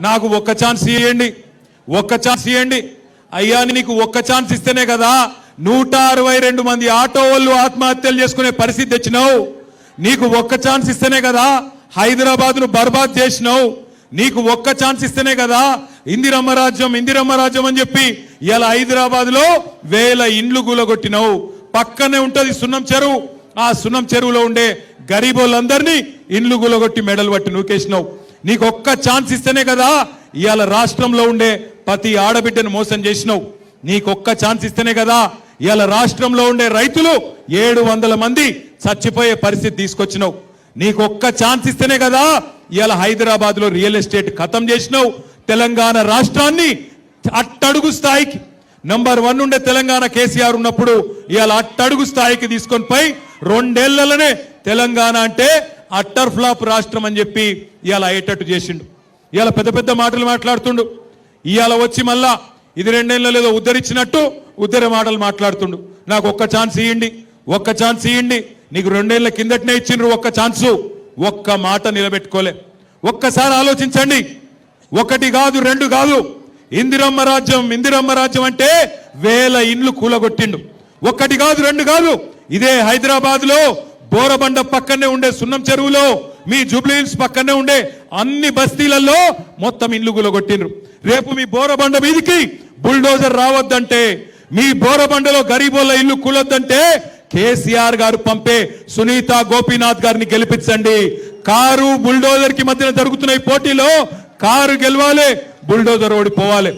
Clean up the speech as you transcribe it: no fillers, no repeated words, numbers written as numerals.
నాకు ఒక్క ఛాన్స్ ఇవ్వండి, ఒక్క ఛాన్స్ ఇవ్వండి అయ్యా. నీకు ఒక్క ఛాన్స్ ఇస్తేనే కదా 162 మంది ఆటో వాళ్ళు ఆత్మహత్యలు చేసుకునే పరిస్థితి తెచ్చినావు. నీకు ఒక్క ఛాన్స్ ఇస్తేనే కదా హైదరాబాద్ను బర్బాద్ చేసినావు. నీకు ఒక్క ఛాన్స్ ఇస్తేనే కదా ఇందిరమ్మ రాజ్యం అని చెప్పి ఇలా హైదరాబాద్లో 1000 ఇండ్లు కూలగొట్టినావు. పక్కనే ఉంటది సున్నం చెరువు. ఆ సున్నం చెరువులో ఉండే గరీబోళ్ళందరినీ ఇండ్లు కూలగొట్టి మెడలు పట్టి నూకేసినావు. నీకు ఒక్క ఛాన్స్ ఇస్తేనే కదా ఇవాళ రాష్ట్రంలో ఉండే ప్రతి ఆడబిడ్డను మోసం చేసినావు. నీకొక్క ఛాన్స్ ఇస్తేనే కదా ఇవాళ రాష్ట్రంలో ఉండే రైతులు 700 మంది చచ్చిపోయే పరిస్థితి తీసుకొచ్చినావు. నీకొక్క ఛాన్స్ ఇస్తేనే కదా ఇవాళ హైదరాబాద్ లో రియల్ ఎస్టేట్ ఖతం చేసినావు. తెలంగాణ రాష్ట్రాన్ని అట్టడుగు స్థాయికి నంబర్ 1 ఉండే తెలంగాణ కేసీఆర్ ఉన్నప్పుడు ఇవాళ అట్టడుగు స్థాయికి తీసుకొని పోయి 2 ఏళ్లలోనే తెలంగాణ అంటే అట్టర్ ఫ్లాప్ రాష్ట్రం అని చెప్పి ఇవాళ అయ్యేటట్టు చేసిండు. ఇవాళ పెద్ద పెద్ద మాటలు మాట్లాడుతుండు. ఇవాళ వచ్చి మళ్ళా ఇది 2 ఏళ్ళలో ఏదో ఉద్ధరించినట్టు ఉద్ధర మాటలు మాట్లాడుతుండు. నాకు ఒక్క ఛాన్స్ ఇవ్వండి, ఒక్క ఛాన్స్ ఇవ్వండి. నీకు 2 ఏళ్ల కిందటనే ఇచ్చిండ్రు ఒక్క ఛాన్సు. ఒక్క మాట నిలబెట్టుకోలే. ఒక్కసారి ఆలోచించండి. 1 కాదు 2 కాదు. ఇందిరమ్మ రాజ్యం అంటే 1000 ఇండ్లు కూలగొట్టిండు. 1 కాదు 2 కాదు. ఇదే హైదరాబాద్ లో బోరబండ పక్కనే ఉండే సున్నం చెరువులో, మీ జూబ్లీ హిల్స్ పక్కనే ఉండే అన్ని బస్తీలలో మొత్తం ఇండ్లు కూలగొట్టిండ్రు. రేపు మీ బోరబండ మీదికి బుల్డోజర్ రావద్దంటే, మీ బోరబండలో గరీబోళ్ళ ఇల్లు కూలొద్దంటే కేసీఆర్ గారు పంపే సునీత గోపీనాథ్ గారిని గెలిపించండి. కారు బుల్డోజర్ కి మధ్యన జరుగుతున్న ఈ పోటీలో కారు గెలవాలి, బుల్డోజర్ ఓడిపోవాలి.